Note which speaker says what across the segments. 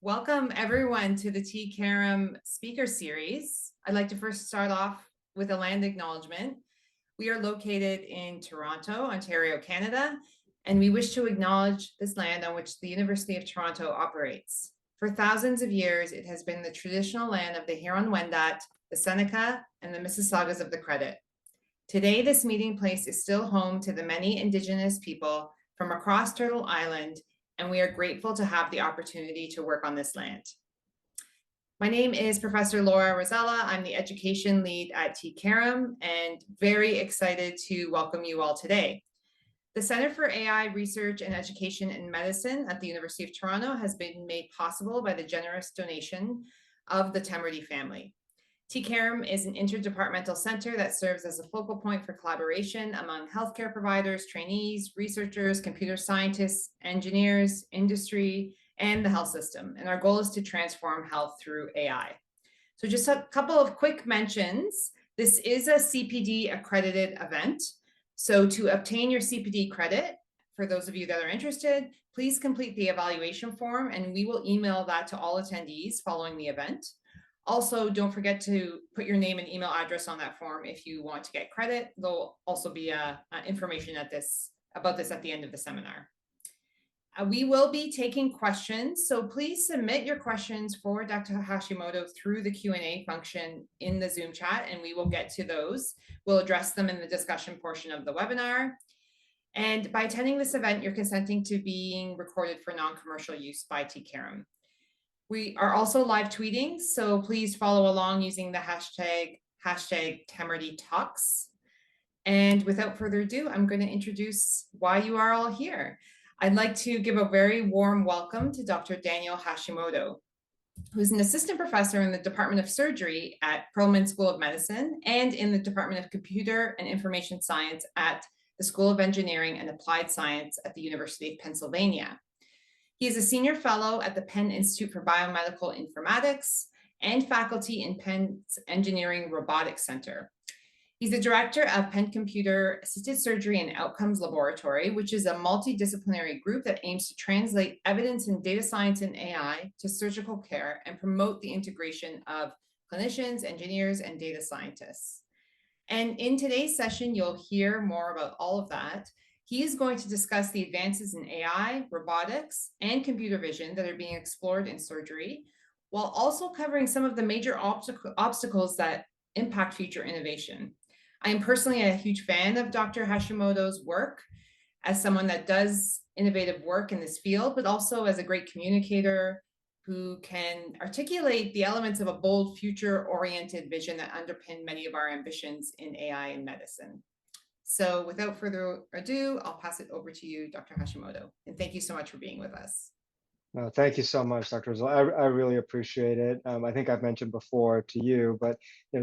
Speaker 1: Welcome everyone to the T-CAIREM speaker series. I'd like to first start off with a land acknowledgement. We are located in Toronto, Ontario, Canada, and we wish to acknowledge this land on which the University of Toronto operates. For thousands of years, it has been the traditional land of the Huron-Wendat, the Seneca, and the Mississaugas of the Credit. Today, this meeting place is still home to the many Indigenous people from across Turtle Island, and we are grateful to have the opportunity to work on this land. My name is Professor Laura Rosella. I'm the education lead at T-CAIREM and very excited to welcome you all today. The Center for AI Research and Education in Medicine at the University of Toronto has been made possible by the generous donation of the Temerty family. T-CAIREM is an interdepartmental center that serves as a focal point for collaboration among healthcare providers, trainees, researchers, computer scientists, engineers, industry, and the health system. And our goal is to transform health through AI. So just a couple of quick mentions. This is a CPD accredited event. So to obtain your CPD credit, for those of you that are interested, please complete the evaluation form and we will email that to all attendees following the event. Also, don't forget to put your name and email address on that form if you want to get credit. There'll also be information about this at the end of the seminar. We will be taking questions, so please submit your questions for Dr. Hashimoto through the Q&A function in the Zoom chat, and we will get to those. We'll address them in the discussion portion of the webinar. And by attending this event, you're consenting to being recorded for non-commercial use by T-CAIREM. We are also live tweeting, so please follow along using the hashtag TemertyTalks. And without further ado, I'm going to introduce why you are all here. I'd like to give a very warm welcome to Dr. Daniel Hashimoto, who's an assistant professor in the Department of Surgery at Perelman School of Medicine and in the Department of Computer and Information Science at the School of Engineering and Applied Science at the University of Pennsylvania. He is a senior fellow at the Penn Institute for Biomedical Informatics and faculty in Penn's Engineering Robotics Center. He's the director of Penn Computer Assisted Surgery and Outcomes Laboratory, which is a multidisciplinary group that aims to translate evidence in data science and AI to surgical care and promote the integration of clinicians, engineers, and data scientists. And in today's session, you'll hear more about all of that. He is going to discuss the advances in AI, robotics, and computer vision that are being explored in surgery, while also covering some of the major obstacles that impact future innovation. I am personally a huge fan of Dr. Hashimoto's work as someone that does innovative work in this field, but also as a great communicator who can articulate the elements of a bold, future-oriented vision that underpin many of our ambitions in AI and medicine. So without further ado, I'll pass it over to you, Dr. Hashimoto. And thank you so much for being with us.
Speaker 2: No, thank you so much, Dr. Rizal. I really appreciate it. I think I've mentioned before to you, but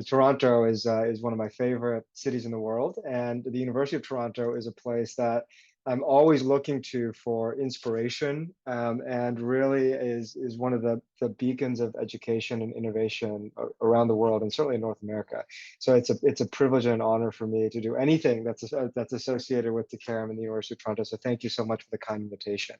Speaker 2: Toronto is one of my favorite cities in the world, and the University of Toronto is a place that I'm always looking to for inspiration, and really is one of the beacons of education and innovation around the world, and certainly in North America. So it's a privilege and an honor for me to do anything that's associated with the T-CAIREM and the University of Toronto. So thank you so much for the kind invitation.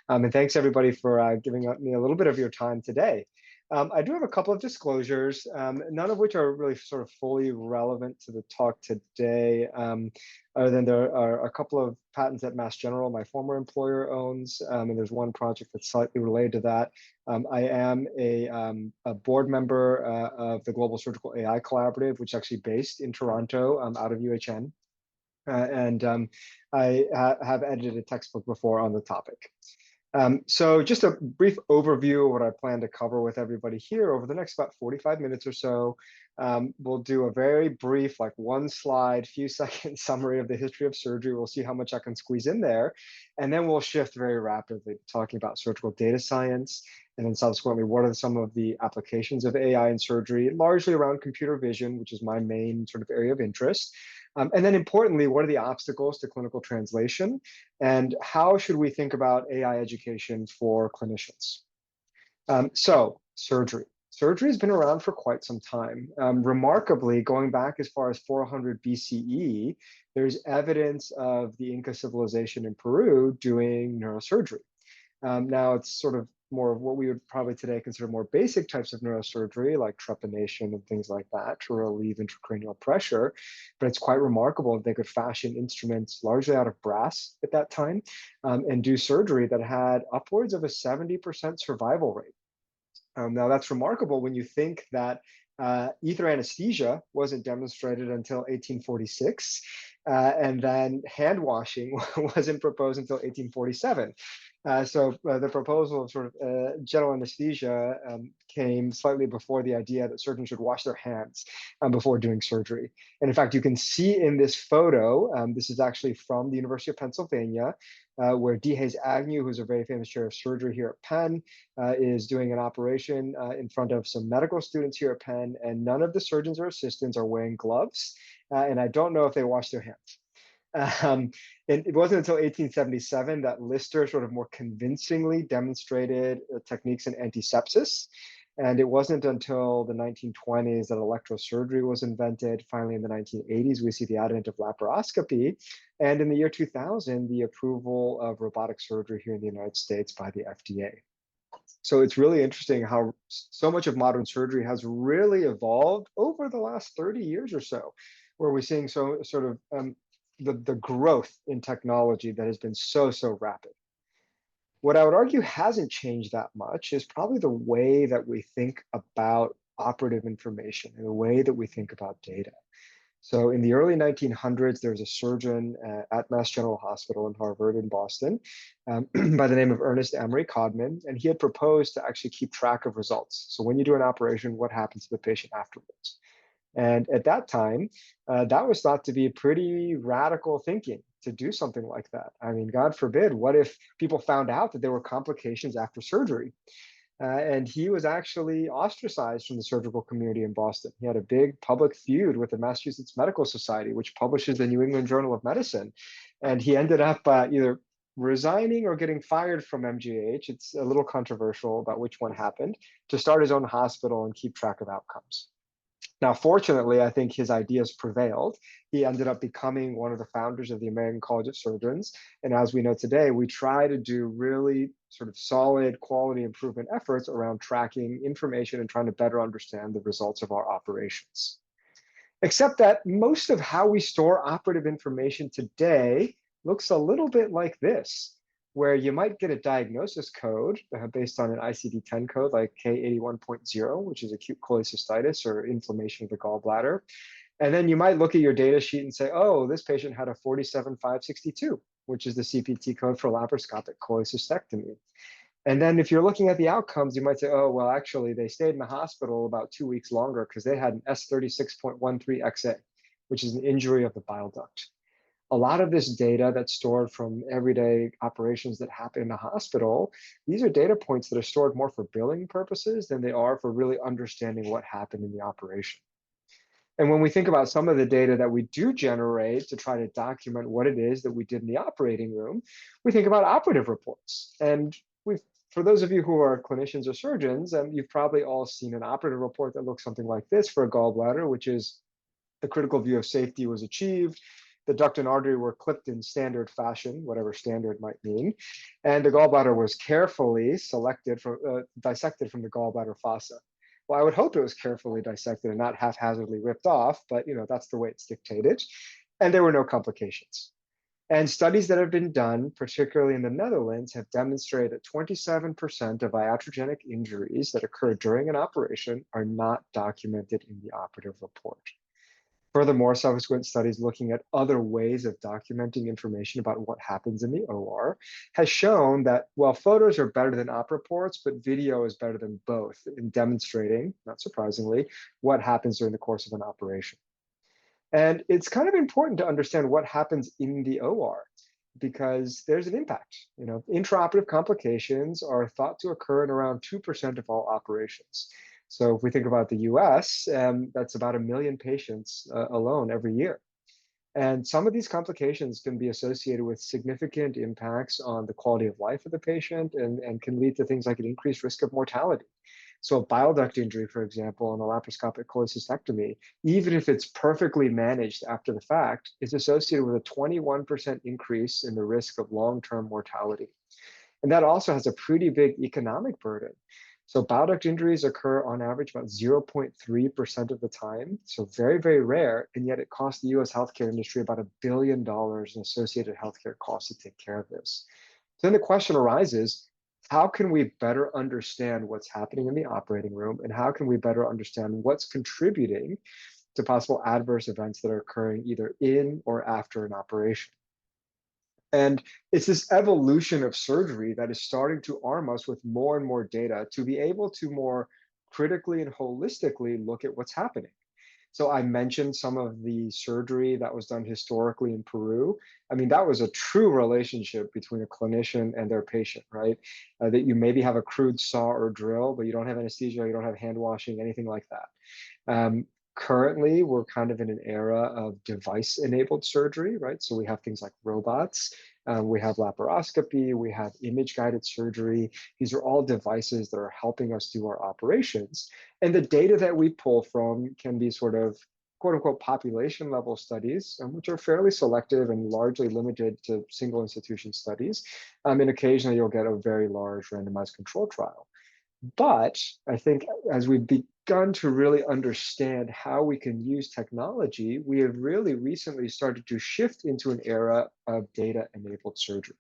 Speaker 2: And thanks everybody for giving me a little bit of your time today. I do have a couple of disclosures, none of which are really sort of fully relevant to the talk today, other than there are a couple of patents that Mass General, my former employer, owns, and there's one project that's slightly related to that. I am a board member of the Global Surgical AI Collaborative, which is actually based in Toronto, out of UHN. And I have edited a textbook before on the topic. So just a brief overview of what I plan to cover with everybody here over the next about 45 minutes or so. We'll do a very brief, like one slide, few second summary of the history of surgery. We'll see how much I can squeeze in there. And then we'll shift very rapidly to talking about surgical data science. And then subsequently, what are some of the applications of AI in surgery, largely around computer vision, which is my main sort of area of interest. And then importantly, what are the obstacles to clinical translation? And how should we think about AI education for clinicians? So surgery. Surgery has been around for quite some time. Remarkably, going back as far as 400 BCE, there's evidence of the Inca civilization in Peru doing neurosurgery. Now it's sort of more of what we would probably today consider more basic types of neurosurgery, like trepanation and things like that, to relieve intracranial pressure. But it's quite remarkable that they could fashion instruments largely out of brass at that time, and do surgery that had upwards of a 70% survival rate. Now, that's remarkable when you think that ether anesthesia wasn't demonstrated until 1846, and then hand washing wasn't proposed until 1847. So the proposal of sort of general anesthesia came slightly before the idea that surgeons should wash their hands before doing surgery. And in fact, you can see in this photo, this is actually from the University of Pennsylvania, where D. Hayes Agnew, who's a very famous chair of surgery here at Penn, is doing an operation in front of some medical students here at Penn, and none of the surgeons or assistants are wearing gloves, and I don't know if they wash their hands. It wasn't until 1877 that Lister sort of more convincingly demonstrated techniques in antisepsis. And it wasn't until the 1920s that electrosurgery was invented. Finally, in the 1980s, we see the advent of laparoscopy. And in the year 2000, the approval of robotic surgery here in the United States by the FDA. So it's really interesting how so much of modern surgery has really evolved over the last 30 years or so, where we're seeing so sort of the growth in technology that has been so rapid. What I would argue hasn't changed that much is probably the way that we think about operative information and the way that we think about data. So in the early 1900s, there was a surgeon at Mass General Hospital in Harvard in Boston by the name of Ernest Emery Codman, and he had proposed to actually keep track of results. So when you do an operation, what happens to the patient afterwards? And at that time, that was thought to be pretty radical thinking to do something like that. I mean, God forbid, what if people found out that there were complications after surgery? And he was actually ostracized from the surgical community in Boston. He had a big public feud with the Massachusetts Medical Society, which publishes the New England Journal of Medicine. And he ended up either resigning or getting fired from MGH. It's a little controversial about which one happened, to start his own hospital and keep track of outcomes. Now, fortunately, I think his ideas prevailed. He ended up becoming one of the founders of the American College of Surgeons. And as we know today, we try to do really sort of solid quality improvement efforts around tracking information and trying to better understand the results of our operations. Except that most of how we store operative information today looks a little bit like this, where you might get a diagnosis code based on an ICD-10 code like K81.0, which is acute cholecystitis or inflammation of the gallbladder. And then you might look at your data sheet and say, oh, this patient had a 47562, which is the CPT code for laparoscopic cholecystectomy. And then if you're looking at the outcomes, you might say, oh, well, actually, they stayed in the hospital about 2 weeks longer because they had an S36.13XA, which is an injury of the bile duct. A lot of this data that's stored from everyday operations that happen in the hospital, these are data points that are stored more for billing purposes than they are for really understanding what happened in the operation. And when we think about some of the data that we do generate to try to document what it is that we did in the operating room, we think about operative reports. And for those of you who are clinicians or surgeons, you've probably all seen an operative report that looks something like this for a gallbladder, which is the critical view of safety was achieved. The duct and artery were clipped in standard fashion, whatever standard might mean, and the gallbladder was carefully dissected from the gallbladder fossa. Well, I would hope it was carefully dissected and not haphazardly ripped off, but that's the way it's dictated. And there were no complications. And studies that have been done, particularly in the Netherlands, have demonstrated that 27% of iatrogenic injuries that occur during an operation are not documented in the operative report. Furthermore, subsequent studies looking at other ways of documenting information about what happens in the OR has shown that while photos are better than op reports, but video is better than both in demonstrating, not surprisingly, what happens during the course of an operation. And it's kind of important to understand what happens in the OR because there's an impact. Intraoperative complications are thought to occur in around 2% of all operations. So if we think about the US, that's about 1 million patients alone every year. And some of these complications can be associated with significant impacts on the quality of life of the patient and can lead to things like an increased risk of mortality. So a bile duct injury, for example, and a laparoscopic cholecystectomy, even if it's perfectly managed after the fact, is associated with a 21% increase in the risk of long-term mortality. And that also has a pretty big economic burden. So bowel duct injuries occur on average about 0.3% of the time, so very, very rare, and yet it costs the US healthcare industry about $1 billion in associated healthcare costs to take care of this. So then the question arises, how can we better understand what's happening in the operating room, and how can we better understand what's contributing to possible adverse events that are occurring either in or after an operation? And it's this evolution of surgery that is starting to arm us with more and more data to be able to more critically and holistically look at what's happening. So I mentioned some of the surgery that was done historically in Peru. I mean, that was a true relationship between a clinician and their patient, right? That you maybe have a crude saw or drill, but you don't have anesthesia, you don't have hand washing, anything like that. Currently, we're kind of in an era of device-enabled surgery, right? So we have things like robots, we have laparoscopy, we have image-guided surgery. These are all devices that are helping us do our operations. And the data that we pull from can be sort of quote unquote population level studies, which are fairly selective and largely limited to single institution studies. And occasionally you'll get a very large randomized control trial. But I think as we've begun to really understand how we can use technology, we have really recently started to shift into an era of data-enabled surgery,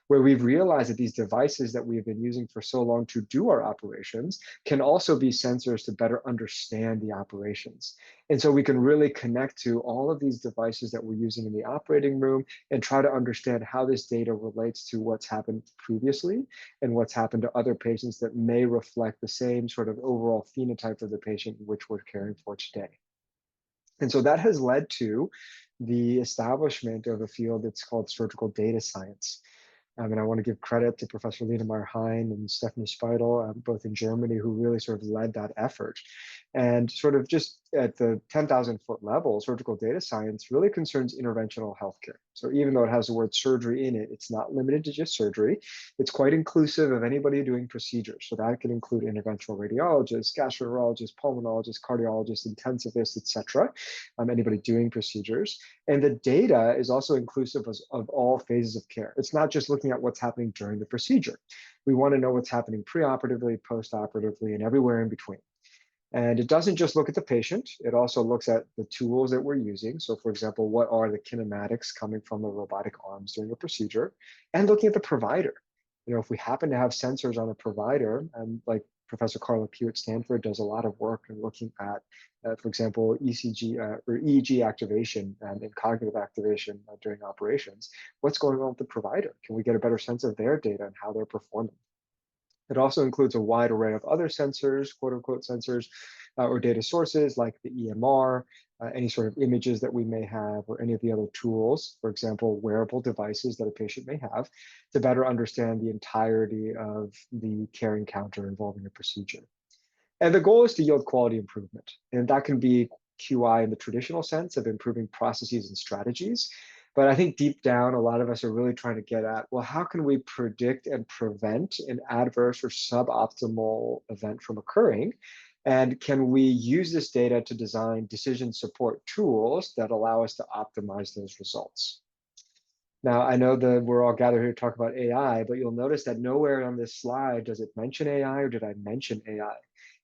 Speaker 2: where we've realized that these devices that we've been using for so long to do our operations can also be sensors to better understand the operations. And so we can really connect to all of these devices that we're using in the operating room and try to understand how this data relates to what's happened previously and what's happened to other patients that may reflect the same sort of overall phenotype of the patient which we're caring for today. And so that has led to the establishment of a field that's called surgical data science. And I want to give credit to Professor Lena Meyer-Hein and Stephanie Speidel, both in Germany, who really sort of led that effort. And sort of just at the 10,000 foot level, surgical data science really concerns interventional healthcare. So even though it has the word surgery in it, it's not limited to just surgery. It's quite inclusive of anybody doing procedures. So that can include interventional radiologists, gastroenterologists, pulmonologists, cardiologists, intensivists, et cetera, anybody doing procedures. And the data is also inclusive of all phases of care. It's not just looking at what's happening during the procedure. We want to know what's happening preoperatively, postoperatively, and everywhere in between. And it doesn't just look at the patient, it also looks at the tools that we're using. So for example, what are the kinematics coming from the robotic arms during a procedure, and looking at the provider. You know, if we happen to have sensors on a provider, and like Professor Carla Pugh at Stanford does a lot of work in looking at, for example, ECG or EEG activation and cognitive activation during operations, what's going on with the provider? Can we get a better sense of their data and how they're performing? It also includes a wide array of other sensors, quote unquote sensors, or data sources like the EMR, any sort of images that we may have, or any of the other tools, for example, wearable devices that a patient may have, to better understand the entirety of the care encounter involving a procedure. And the goal is to yield quality improvement. And that can be QI in the traditional sense of improving processes and strategies. But I think deep down, a lot of us are really trying to get at, well, how can we predict and prevent an adverse or suboptimal event from occurring? And can we use this data to design decision support tools that allow us to optimize those results? Now, I know that we're all gathered here to talk about AI, but you'll notice that nowhere on this slide does it mention AI, or did I mention AI?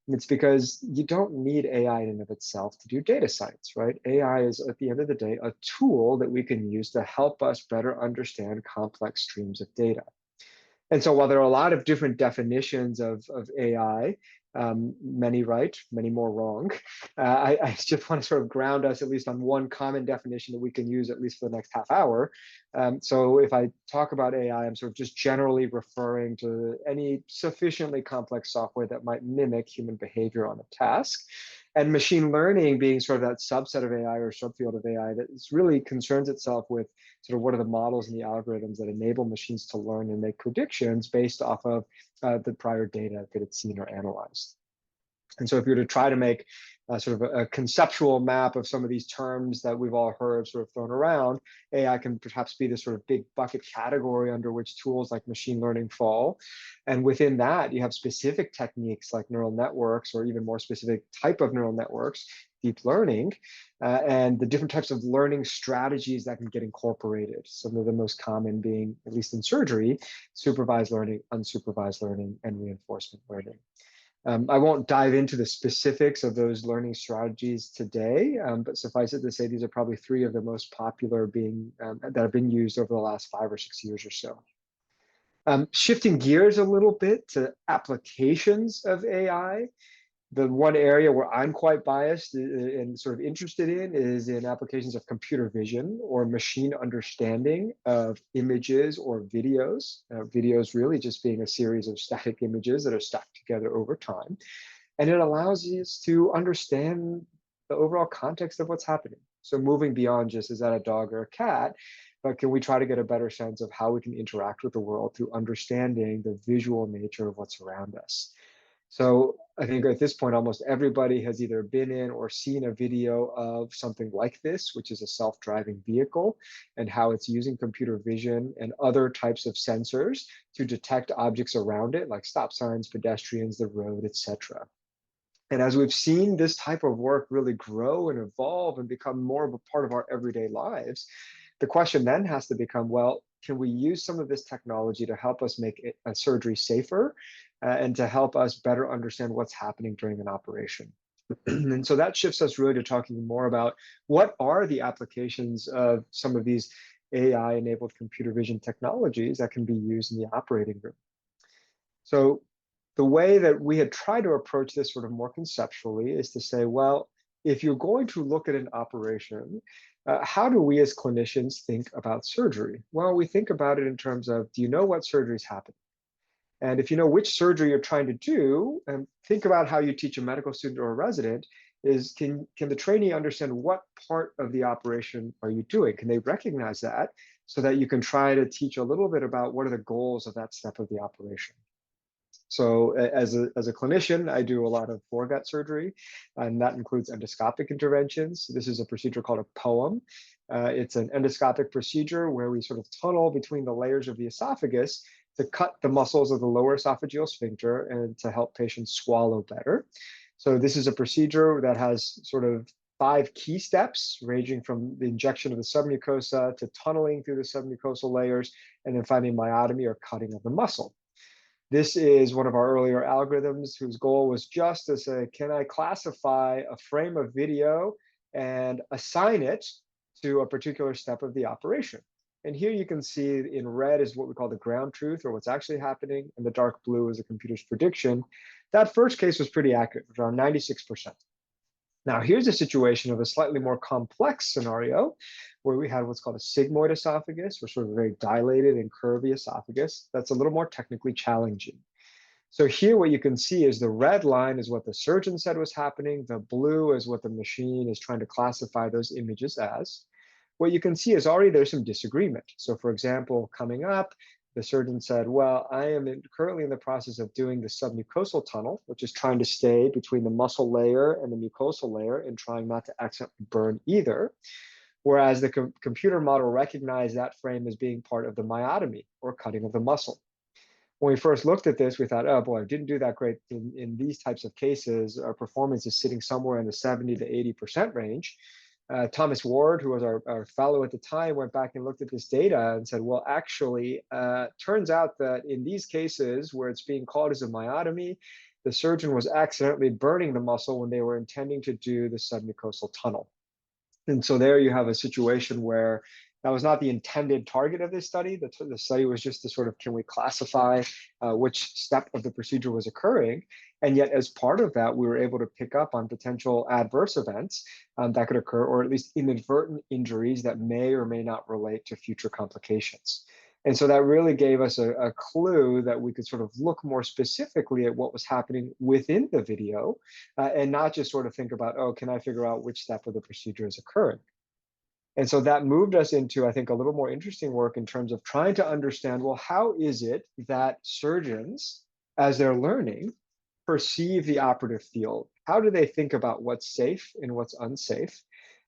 Speaker 2: And it's because you don't need AI in and of itself to do data science, right? AI is, at the end of the day, a tool that we can use to help us better understand complex streams of data. And so while there are a lot of different definitions of AI, many right, many more wrong, I just want to sort of ground us at least on one common definition that we can use at least for the next half hour. So if I talk about AI, I'm sort of just generally referring to any sufficiently complex software that might mimic human behavior on a task. And machine learning being sort of that subset of AI or subfield of AI that really concerns itself with sort of what are the models and the algorithms that enable machines to learn and make predictions based off of the prior data that it's seen or analyzed. And so if you were to try to make sort of a conceptual map of some of these terms that we've all heard sort of thrown around, AI can perhaps be the sort of big bucket category under which tools like machine learning fall. And within that, you have specific techniques like neural networks, or even more specific type of neural networks, deep learning and the different types of learning strategies that can get incorporated. Some of the most common being, at least in surgery, supervised learning, unsupervised learning, and reinforcement learning. I won't dive into the specifics of those learning strategies today, but suffice it to say, these are probably three of the most popular that have been used over the last 5 or 6 years or so. Shifting gears a little bit to applications of AI, the one area where I'm quite biased and sort of interested in is in applications of computer vision or machine understanding of images or videos. Videos really just being a series of static images that are stacked together over time. And it allows us to understand the overall context of what's happening. So moving beyond just, is that a dog or a cat? But can we try to get a better sense of how we can interact with the world through understanding the visual nature of what's around us? So I think at this point, almost everybody has either been in or seen a video of something like this, which is a self-driving vehicle, and how it's using computer vision and other types of sensors to detect objects around it, like stop signs, pedestrians, the road, etc. And as we've seen this type of work really grow and evolve and become more of a part of our everyday lives, the question then has to become, well, can we use some of this technology to help us make a surgery safer and to help us better understand what's happening during an operation? And so that shifts us really to talking more about what are the applications of some of these AI-enabled computer vision technologies that can be used in the operating room. So the way that we had tried to approach this sort of more conceptually is to say, well, if you're going to look at an operation, how do we as clinicians think about surgery? Well, we think about it in terms of, do you know what surgery is happening? And if you know which surgery you're trying to do, and think about how you teach a medical student or a resident, is can the trainee understand what part of the operation are you doing? Can they recognize that so that you can try to teach a little bit about what are the goals of that step of the operation? So as a clinician, I do a lot of foregut surgery, and that includes endoscopic interventions. This is a procedure called a POEM. It's an endoscopic procedure where we sort of tunnel between the layers of the esophagus to cut the muscles of the lower esophageal sphincter and to help patients swallow better. So this is a procedure that has sort of 5 key steps, ranging from the injection of the submucosa to tunneling through the submucosal layers, and then finally myotomy or cutting of the muscle. This is one of our earlier algorithms whose goal was just to say, can I classify a frame of video and assign it to a particular step of the operation? And here you can see in red is what we call the ground truth, or what's actually happening, and the dark blue is the computer's prediction. That first case was pretty accurate, around 96%. Now, here's a situation of a slightly more complex scenario where we had what's called a sigmoid esophagus, or sort of a very dilated and curvy esophagus. That's a little more technically challenging. So here what you can see is the red line is what the surgeon said was happening. The blue is what the machine is trying to classify those images as. What you can see is already there's some disagreement. So for example, coming up, the surgeon said, well, I am currently in the process of doing the submucosal tunnel, which is trying to stay between the muscle layer and the mucosal layer and trying not to accidentally burn either. Whereas the computer model recognized that frame as being part of the myotomy, or cutting of the muscle. When we first looked at this, we thought, oh boy, didn't do that great in these types of cases. Our performance is sitting somewhere in the 70 to 80% range. Thomas Ward, who was our fellow at the time, went back and looked at this data and said, well, actually, turns out that in these cases where it's being called as a myotomy, the surgeon was accidentally burning the muscle when they were intending to do the submucosal tunnel. And so there you have a situation where that was not the intended target of this study. The study was just to sort of, can we classify which step of the procedure was occurring? And yet as part of that, we were able to pick up on potential adverse events that could occur, or at least inadvertent injuries that may or may not relate to future complications. And so that really gave us a clue that we could sort of look more specifically at what was happening within the video and not just sort of think about, oh, can I figure out which step of the procedure is occurring? And so that moved us into, I think, a little more interesting work in terms of trying to understand, well, how is it that surgeons, as they're learning, perceive the operative field? How do they think about what's safe and what's unsafe?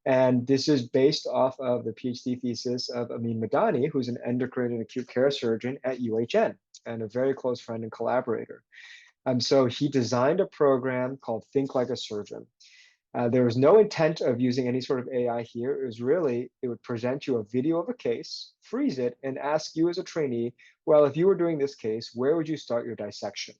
Speaker 2: And this is based off of the PhD thesis of Amin Madani, who's an endocrine and acute care surgeon at UHN and a very close friend and collaborator. So he designed a program called Think Like a Surgeon. There was no intent of using any sort of AI here. It was really, it would present you a video of a case, freeze it, and ask you as a trainee, well, if you were doing this case, where would you start your dissection?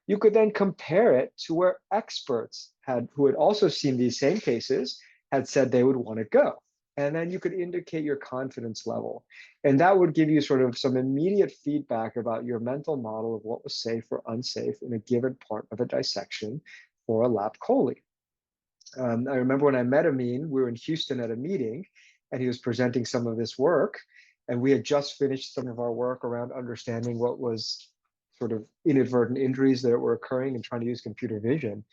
Speaker 2: You could then compare it to where experts who had also seen these same cases, had said they would want to go. And then you could indicate your confidence level. And that would give you sort of some immediate feedback about your mental model of what was safe or unsafe in a given part of a dissection for a lap chole. I remember when I met Amin, we were in Houston at a meeting, and he was presenting some of this work. And we had just finished some of our work around understanding what was sort of inadvertent injuries that were occurring and trying to use computer vision.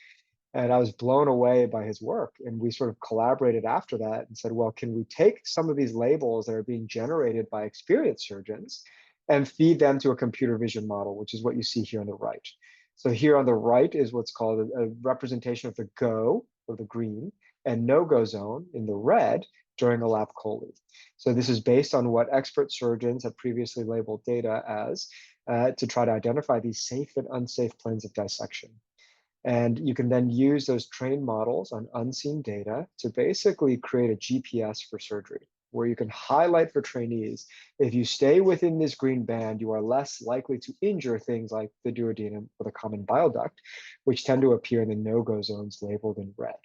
Speaker 2: And I was blown away by his work. And we sort of collaborated after that and said, well, can we take some of these labels that are being generated by experienced surgeons and feed them to a computer vision model, which is what you see here on the right. So here on the right is what's called a representation of the go, or the green, and no-go zone in the red during a lap chole. So this is based on what expert surgeons had previously labeled data as to try to identify these safe and unsafe planes of dissection. And you can then use those trained models on unseen data to basically create a GPS for surgery, where you can highlight for trainees, if you stay within this green band, you are less likely to injure things like the duodenum or the common bile duct, which tend to appear in the no-go zones labeled in red.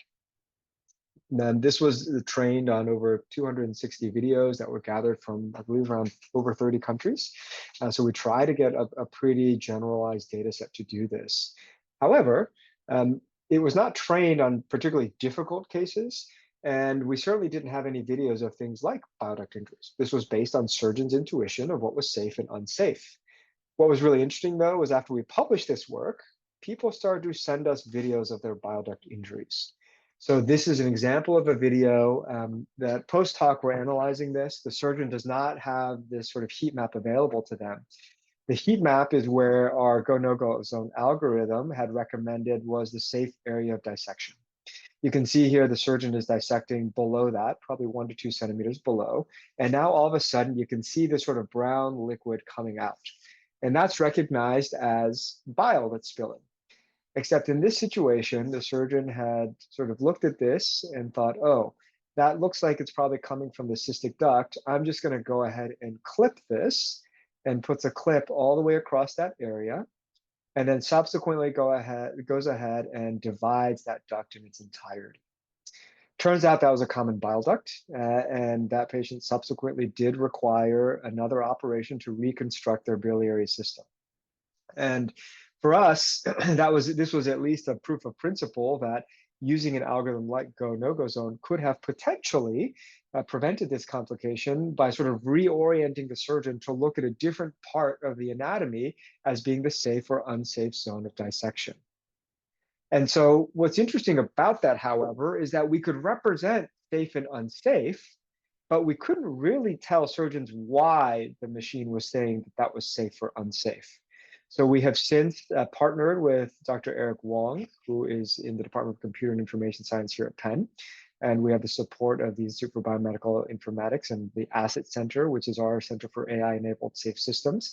Speaker 2: And then this was trained on over 260 videos that were gathered from, I believe, around over 30 countries. So we try to get a pretty generalized data set to do this. However, it was not trained on particularly difficult cases, and we certainly didn't have any videos of things like bile duct injuries. This was based on surgeons' intuition of what was safe and unsafe. What was really interesting, though, was after we published this work, people started to send us videos of their bile duct injuries. So this is an example of a video that post hoc we're analyzing this. The surgeon does not have this sort of heat map available to them. The heat map is where our go-no-go zone algorithm had recommended was the safe area of dissection. You can see here the surgeon is dissecting below that, probably 1 to 2 centimeters below. And now all of a sudden you can see this sort of brown liquid coming out. And that's recognized as bile that's spilling. Except in this situation, the surgeon had sort of looked at this and thought, oh, that looks like it's probably coming from the cystic duct. I'm just going to go ahead and clip this, and puts a clip all the way across that area, and then subsequently goes ahead and divides that duct in its entirety. Turns out that was a common bile duct, and that patient subsequently did require another operation to reconstruct their biliary system. And for us, this was at least a proof of principle that using an algorithm like go-no-go zone could have potentially prevented this complication by sort of reorienting the surgeon to look at a different part of the anatomy as being the safe or unsafe zone of dissection. And so what's interesting about that, however, is that we could represent safe and unsafe, but we couldn't really tell surgeons why the machine was saying that that was safe or unsafe. So we have since partnered with Dr. Eric Wong, who is in the Department of Computer and Information Science here at Penn. And we have the support of the Institute for Biomedical Informatics and the Asset Center, which is our Center for AI-enabled safe systems,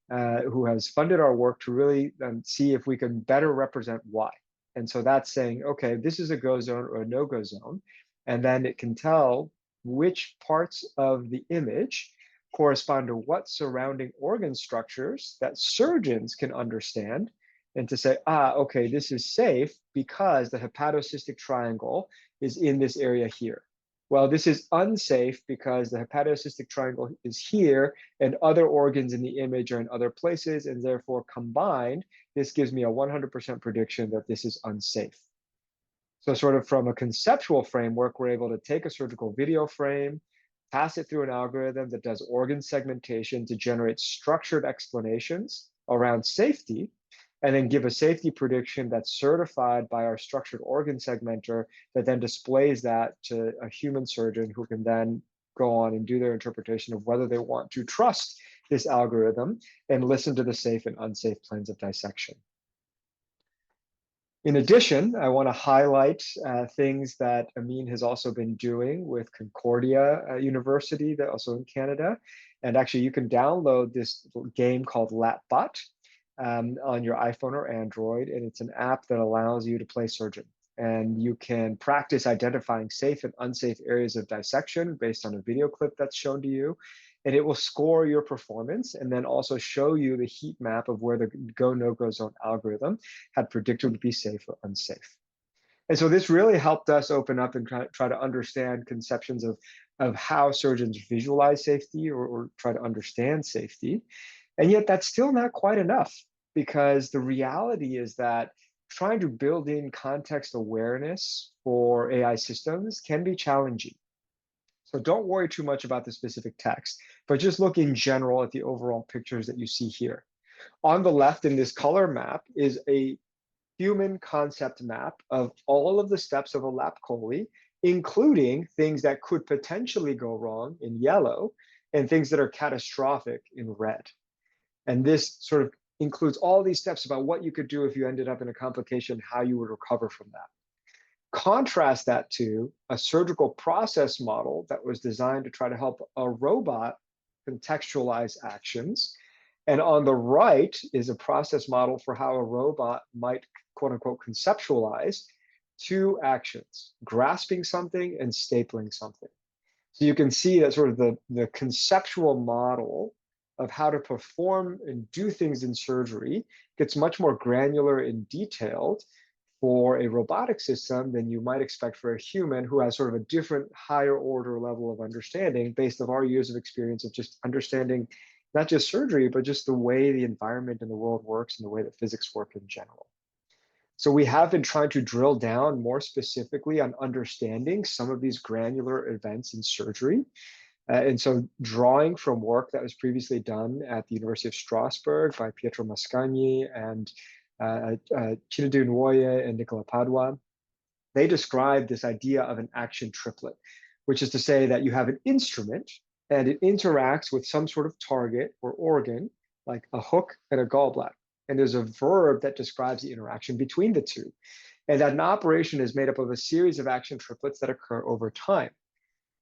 Speaker 2: who has funded our work to really see if we can better represent why. And so that's saying, okay, this is a go zone or a no-go zone. And then it can tell which parts of the image correspond to what surrounding organ structures that surgeons can understand, and to say, okay, this is safe because the hepatocystic triangle is in this area here. Well, this is unsafe because the hepatocystic triangle is here and other organs in the image are in other places, and therefore combined, this gives me a 100% prediction that this is unsafe. So sort of from a conceptual framework, we're able to take a surgical video frame, pass it through an algorithm that does organ segmentation to generate structured explanations around safety, and then give a safety prediction that's certified by our structured organ segmenter that then displays that to a human surgeon who can then go on and do their interpretation of whether they want to trust this algorithm and listen to the safe and unsafe planes of dissection. In addition, I want to highlight things that Amin has also been doing with Concordia University, that also in Canada. And actually, you can download this game called LapBot on your iPhone or Android, and it's an app that allows you to play surgeon. And you can practice identifying safe and unsafe areas of dissection based on a video clip that's shown to you. And it will score your performance and then also show you the heat map of where the go, no-go zone algorithm had predicted would be safe or unsafe. And so this really helped us open up and try to understand conceptions of how surgeons visualize safety or try to understand safety. And yet that's still not quite enough, because the reality is that trying to build in context awareness for AI systems can be challenging. So don't worry too much about the specific text, but just look in general at the overall pictures that you see here. On the left in this color map is a human concept map of all of the steps of a lap chole, including things that could potentially go wrong in yellow and things that are catastrophic in red. And this sort of includes all these steps about what you could do if you ended up in a complication, how you would recover from that. Contrast that to a surgical process model that was designed to try to help a robot contextualize actions. And on the right is a process model for how a robot might, quote unquote, conceptualize two actions, grasping something and stapling something. So you can see that sort of the conceptual model of how to perform and do things in surgery gets much more granular and detailed for a robotic system than you might expect for a human who has sort of a different higher order level of understanding based on our years of experience of just understanding not just surgery, but just the way the environment in the world works and the way that physics work in general. So we have been trying to drill down more specifically on understanding some of these granular events in surgery. And so drawing from work that was previously done at the University of Strasbourg by Pietro Mascagni and Chinedu Nwoye and Nicola Padua, they described this idea of an action triplet, which is to say that you have an instrument and it interacts with some sort of target or organ, like a hook and a gallbladder. And there's a verb that describes the interaction between the two. And that an operation is made up of a series of action triplets that occur over time.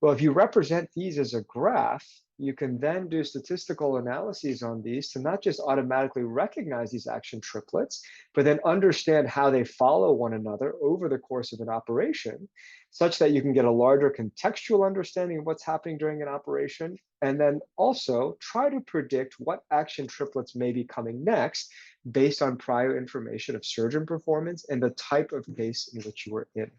Speaker 2: Well, if you represent these as a graph, you can then do statistical analyses on these to not just automatically recognize these action triplets, but then understand how they follow one another over the course of an operation, such that you can get a larger contextual understanding of what's happening during an operation, and then also try to predict what action triplets may be coming next based on prior information of surgeon performance and the type of case in which you were in.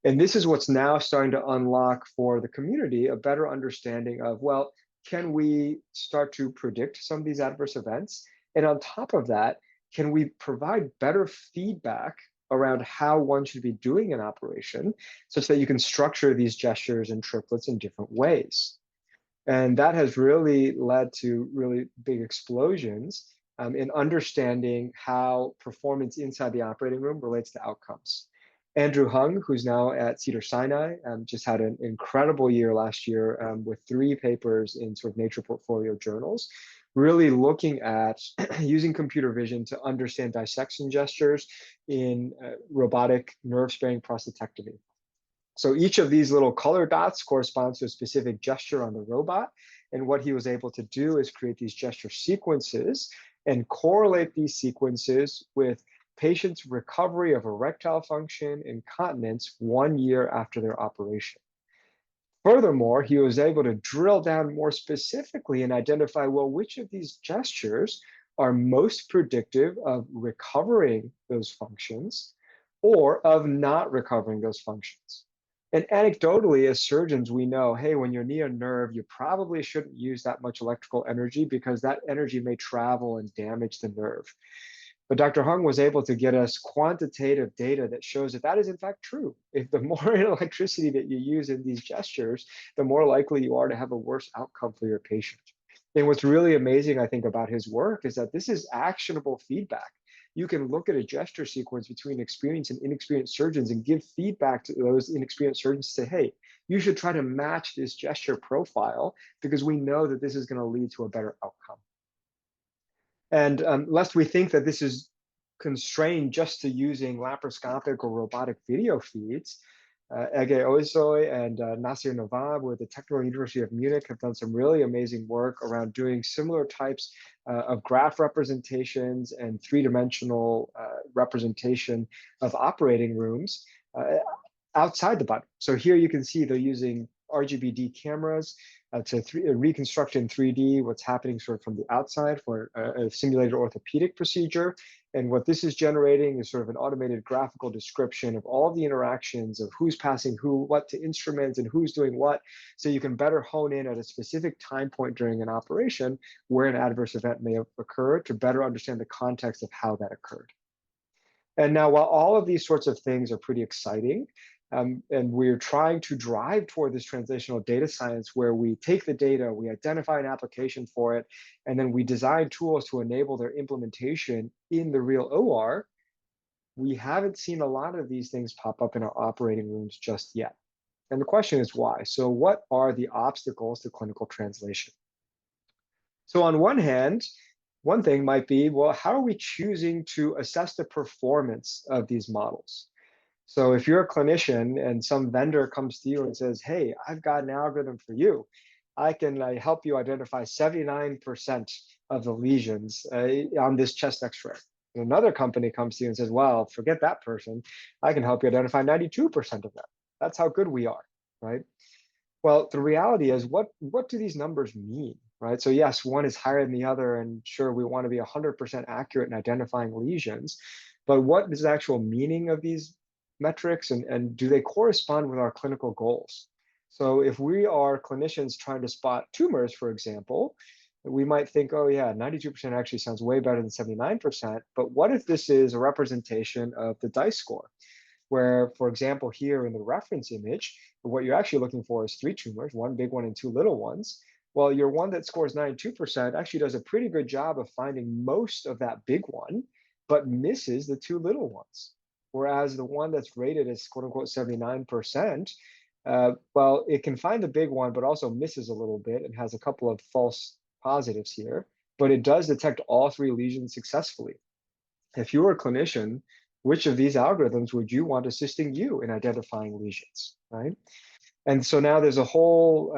Speaker 2: And this is what's now starting to unlock for the community a better understanding of, well, can we start to predict some of these adverse events? And on top of that, can we provide better feedback around how one should be doing an operation such that you can structure these gestures and triplets in different ways? And that has really led to really big explosions in understanding how performance inside the operating room relates to outcomes. Andrew Hung, who's now at Cedars-Sinai, just had an incredible year last year with 3 papers in sort of Nature portfolio journals, really looking at using computer vision to understand dissection gestures in robotic nerve-sparing prostatectomy. So each of these little color dots corresponds to a specific gesture on the robot. And what he was able to do is create these gesture sequences and correlate these sequences with patients' recovery of erectile function and continence 1 year after their operation. Furthermore, he was able to drill down more specifically and identify, well, which of these gestures are most predictive of recovering those functions or of not recovering those functions. And anecdotally, as surgeons, we know, hey, when you're near a nerve, you probably shouldn't use that much electrical energy because that energy may travel and damage the nerve. But Dr. Hung was able to get us quantitative data that shows that that is in fact true. If the more electricity that you use in these gestures, the more likely you are to have a worse outcome for your patient. And what's really amazing, I think, about his work is that this is actionable feedback. You can look at a gesture sequence between experienced and inexperienced surgeons and give feedback to those inexperienced surgeons to say, hey, you should try to match this gesture profile because we know that this is going to lead to a better outcome. And lest we think that this is constrained just to using laparoscopic or robotic video feeds, Ege Oisoy and Nasir Nawab with the Technical University of Munich have done some really amazing work around doing similar types of graph representations and 3-dimensional representation of operating rooms outside the body. So here you can see they're using RGBD cameras to reconstruct in 3D what's happening sort of from the outside for a simulated orthopedic procedure. And what this is generating is sort of an automated graphical description of all the interactions of who's passing who, what to instruments, and who's doing what. So you can better hone in at a specific time point during an operation where an adverse event may have occurred to better understand the context of how that occurred. And now, while all of these sorts of things are pretty exciting, and we're trying to drive toward this translational data science where we take the data, we identify an application for it, and then we design tools to enable their implementation in the real OR, we haven't seen a lot of these things pop up in our operating rooms just yet. And the question is why? So what are the obstacles to clinical translation? So on one hand, one thing might be, well, how are we choosing to assess the performance of these models? So if you're a clinician and some vendor comes to you and says, hey, I've got an algorithm for you. I can help you identify 79% of the lesions on this chest x-ray. And another company comes to you and says, well, forget that person. I can help you identify 92% of them. That's how good we are, right? Well, the reality is, what do these numbers mean, right? So yes, one is higher than the other, and sure, we want to be 100% accurate in identifying lesions, but what is the actual meaning of these metrics, and do they correspond with our clinical goals? So if we are clinicians trying to spot tumors, for example, we might think, oh yeah, 92% actually sounds way better than 79%, but what if this is a representation of the DICE score? Where, for example, here in the reference image, what you're actually looking for is 3 tumors, 1 big one and 2 little ones. Well, your one that scores 92% actually does a pretty good job of finding most of that big one, but misses the 2 little ones. Whereas the one that's rated as quote unquote 79%, well, it can find the big one, but also misses a little bit and has a couple of false positives here, but it does detect all 3 lesions successfully. If you were a clinician, which of these algorithms would you want assisting you in identifying lesions, right? And so now there's a whole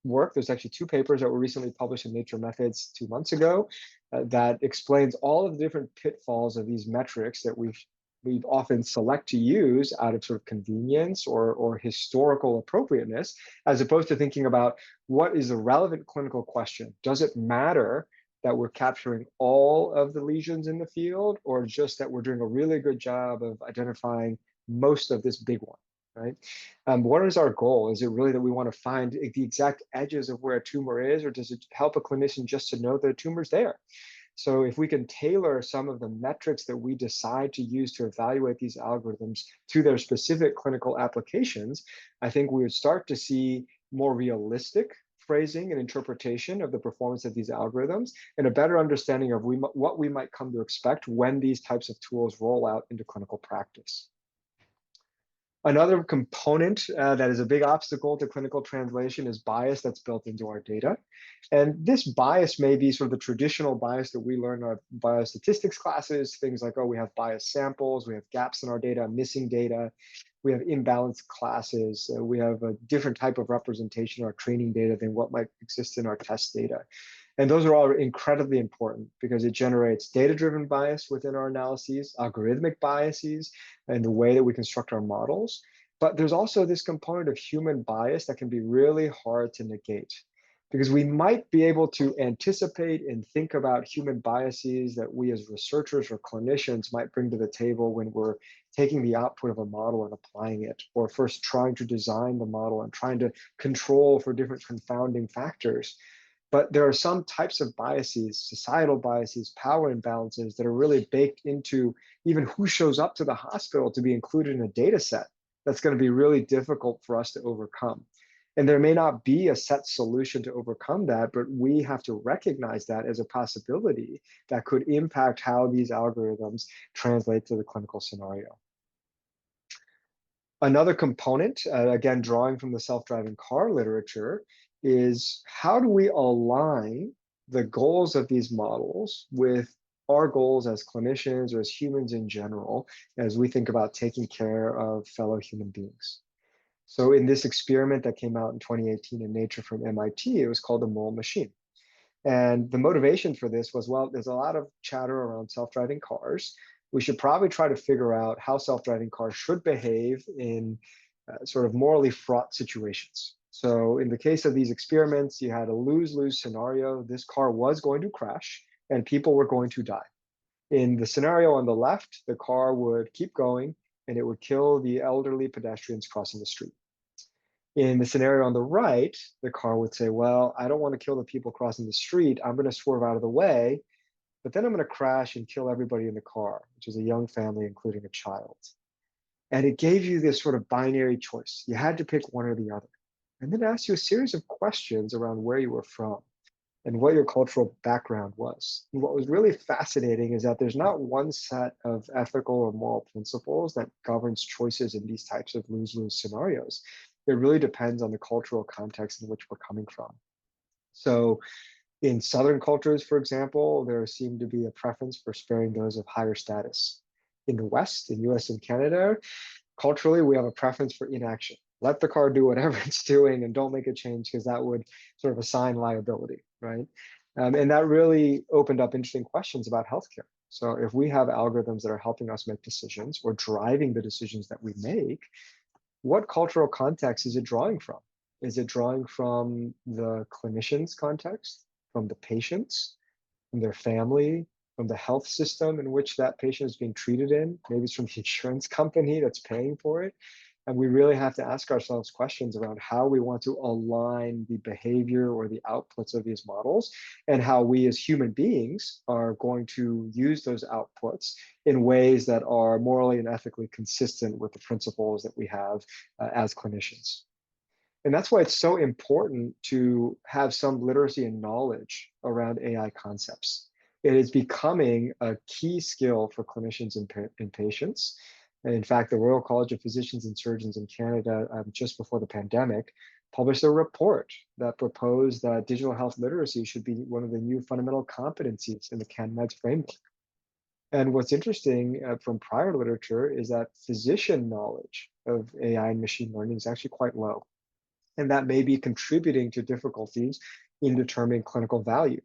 Speaker 2: work. There's actually 2 papers that were recently published in Nature Methods 2 months ago that explains all of the different pitfalls of these metrics that we've often select to use out of sort of convenience or historical appropriateness, as opposed to thinking about what is a relevant clinical question. Does it matter that we're capturing all of the lesions in the field, or just that we're doing a really good job of identifying most of this big one, right? What is our goal? Is it really that we want to find the exact edges of where a tumor is, or does it help a clinician just to know that a tumor's there? So if we can tailor some of the metrics that we decide to use to evaluate these algorithms to their specific clinical applications, I think we would start to see more realistic phrasing and interpretation of the performance of these algorithms, and a better understanding of what we might come to expect when these types of tools roll out into clinical practice. Another component that is a big obstacle to clinical translation is bias that's built into our data. And this bias may be sort of the traditional bias that we learn in our biostatistics classes, things like, oh, we have biased samples, we have gaps in our data, missing data, we have imbalanced classes, we have a different type of representation in our training data than what might exist in our test data. And those are all incredibly important because it generates data-driven bias within our analyses, algorithmic biases, and the way that we construct our models. But there's also this component of human bias that can be really hard to negate, because we might be able to anticipate and think about human biases that we as researchers or clinicians might bring to the table when we're taking the output of a model and applying it, or first trying to design the model and trying to control for different confounding factors. But there are some types of biases, societal biases, power imbalances that are really baked into even who shows up to the hospital to be included in a data set that's going to be really difficult for us to overcome. And there may not be a set solution to overcome that, but we have to recognize that as a possibility that could impact how these algorithms translate to the clinical scenario. Another component, again, drawing from the self-driving car literature, is how do we align the goals of these models with our goals as clinicians or as humans in general, as we think about taking care of fellow human beings. So in this experiment that came out in 2018 in Nature from MIT, it was called the mole machine. And the motivation for this was, well, there's a lot of chatter around self-driving cars. we should probably try to figure out how self-driving cars should behave in sort of morally fraught situations. So in the case of these experiments, you had a lose-lose scenario. This car was going to crash and people were going to die. In the scenario on the left, the car would keep going and it would kill the elderly pedestrians crossing the street. In the scenario on the right, the car would say, well, I don't want to kill the people crossing the street. I'm going to swerve out of the way, but then I'm going to crash and kill everybody in the car, which is a young family, including a child. And it gave you this sort of binary choice. You had to pick one or the other. And then it asked you a series of questions around where you were from and what your cultural background was. And what was really fascinating is that there's not one set of ethical or moral principles that governs choices in these types of lose-lose scenarios. It really depends on the cultural context in which we're coming from. So in Southern cultures, for example, there seemed to be a preference for sparing those of higher status. In the West, in US and Canada, culturally, we have a preference for inaction. Let the car do whatever it's doing and don't make a change because that would sort of assign liability, right? And that really opened up interesting questions about healthcare. So if we have algorithms that are helping us make decisions or driving the decisions that we make, what cultural context is it drawing from? Is it drawing from the clinician's context, from the patients, from their family, from the health system in which that patient is being treated in? Maybe it's from the insurance company that's paying for it. And we really have to ask ourselves questions around how we want to align the behavior or the outputs of these models and how we as human beings are going to use those outputs in ways that are morally and ethically consistent with the principles that we have as clinicians. And that's why it's so important to have some literacy and knowledge around AI concepts. It is becoming a key skill for clinicians and patients. And in fact, the Royal College of Physicians and Surgeons in Canada, just before the pandemic, published a report that proposed that digital health literacy should be one of the new fundamental competencies in the CanMEDS framework. And what's interesting from prior literature is that physician knowledge of AI and machine learning is actually quite low. And that may be contributing to difficulties in determining clinical value.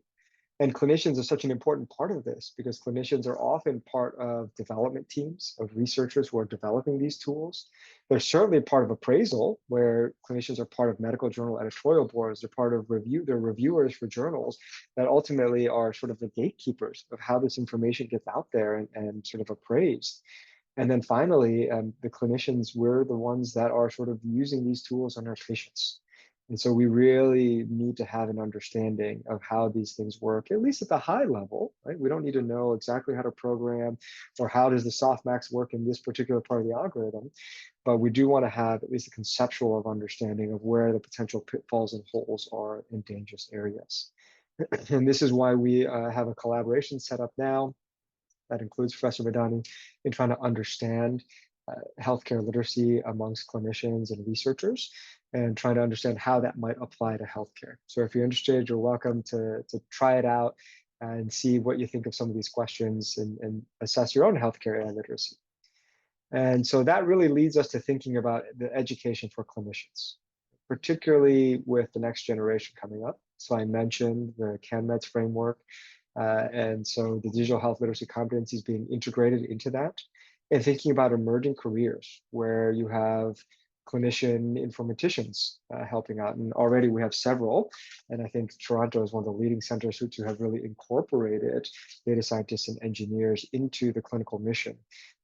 Speaker 2: And clinicians are such an important part of this because clinicians are often part of development teams of researchers who are developing these tools. They're certainly part of appraisal, where clinicians are part of medical journal editorial boards. They're part of they're reviewers for journals that ultimately are sort of the gatekeepers of how this information gets out there and sort of appraised. And then finally, the clinicians, we're the ones that are sort of using these tools on our patients. And so we really need to have an understanding of how these things work, at least at the high level, right? We don't need to know exactly how to program or how does the softmax work in this particular part of the algorithm, but we do want to have at least a conceptual of understanding of where the potential pitfalls and holes are in dangerous areas. And this is why we have a collaboration set up now that includes Professor Madani in trying to understand healthcare literacy amongst clinicians and researchers and trying to understand how that might apply to healthcare. So if you're interested, you're welcome to try it out and see what you think of some of these questions and assess your own healthcare AI literacy. And so that really leads us to thinking about the education for clinicians, particularly with the next generation coming up. So I mentioned the CanMEDS framework. And so the digital health literacy competencies being integrated into that, and thinking about emerging careers where you have clinician informaticians helping out. And already we have several. And I think Toronto is one of the leading centers to have really incorporated data scientists and engineers into the clinical mission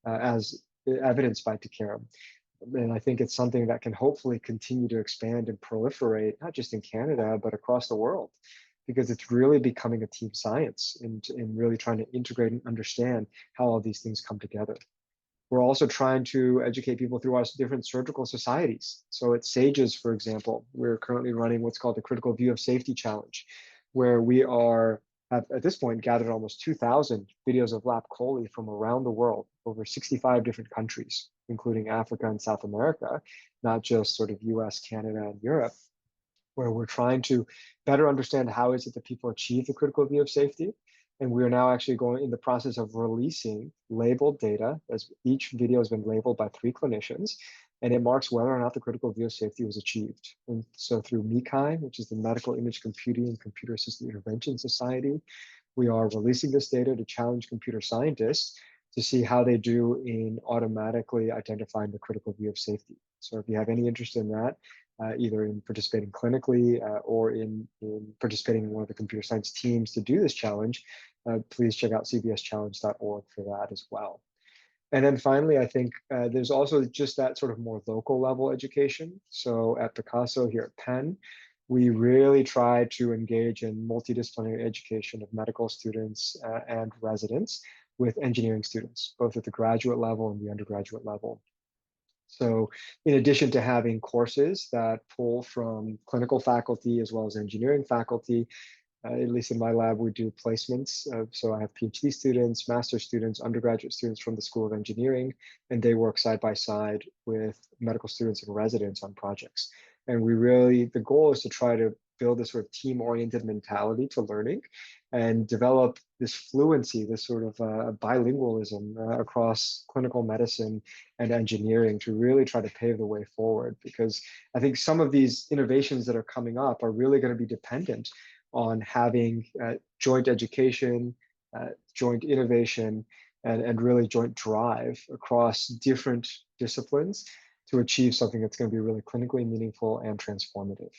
Speaker 2: as evidenced by T-CAIREM. And I think it's something that can hopefully continue to expand and proliferate, not just in Canada, but across the world, because it's really becoming a team science in really trying to integrate and understand how all these things come together. We're also trying to educate people through our different surgical societies. So at SAGES, for example, we're currently running what's called the Critical View of Safety Challenge, where we have at this point gathered almost 2,000 videos of lap chole from around the world, over 65 different countries, including Africa and South America, not just sort of US, Canada, and Europe, where we're trying to better understand how is it that people achieve the critical view of safety. And we are now actually going in the process of releasing labeled data, as each video has been labeled by 3 clinicians, and it marks whether or not the critical view of safety was achieved. And so through MICAI, which is the Medical Image Computing and Computer Assisted Intervention Society, we are releasing this data to challenge computer scientists to see how they do in automatically identifying the critical view of safety. So if you have any interest in that, either in participating clinically or in participating in one of the computer science teams to do this challenge, please check out cbschallenge.org for that as well. And then finally, I think there's also just that sort of more local level education. So at PCASO here at Penn, we really try to engage in multidisciplinary education of medical students and residents with engineering students, both at the graduate level and the undergraduate level. So in addition to having courses that pull from clinical faculty as well as engineering faculty, at least in my lab, we do placements. So I have PhD students, master's students, undergraduate students from the School of Engineering, and they work side by side with medical students and residents on projects. And the goal is to try to build this sort of team-oriented mentality to learning and develop this fluency, this sort of bilingualism across clinical medicine and engineering to really try to pave the way forward. Because I think some of these innovations that are coming up are really going to be dependent on having joint education, joint innovation, and really joint drive across different disciplines to achieve something that's going to be really clinically meaningful and transformative.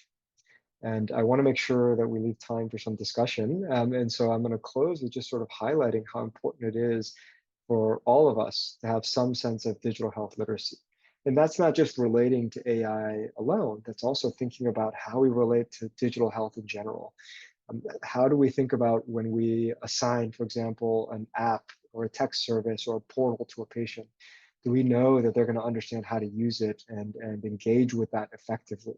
Speaker 2: And I want to make sure that we leave time for some discussion. And so I'm going to close with just sort of highlighting how important it is for all of us to have some sense of digital health literacy. And that's not just relating to AI alone, that's also thinking about how we relate to digital health in general. How do we think about when we assign, for example, an app or a text service or a portal to a patient? Do we know that they're going to understand how to use it and engage with that effectively?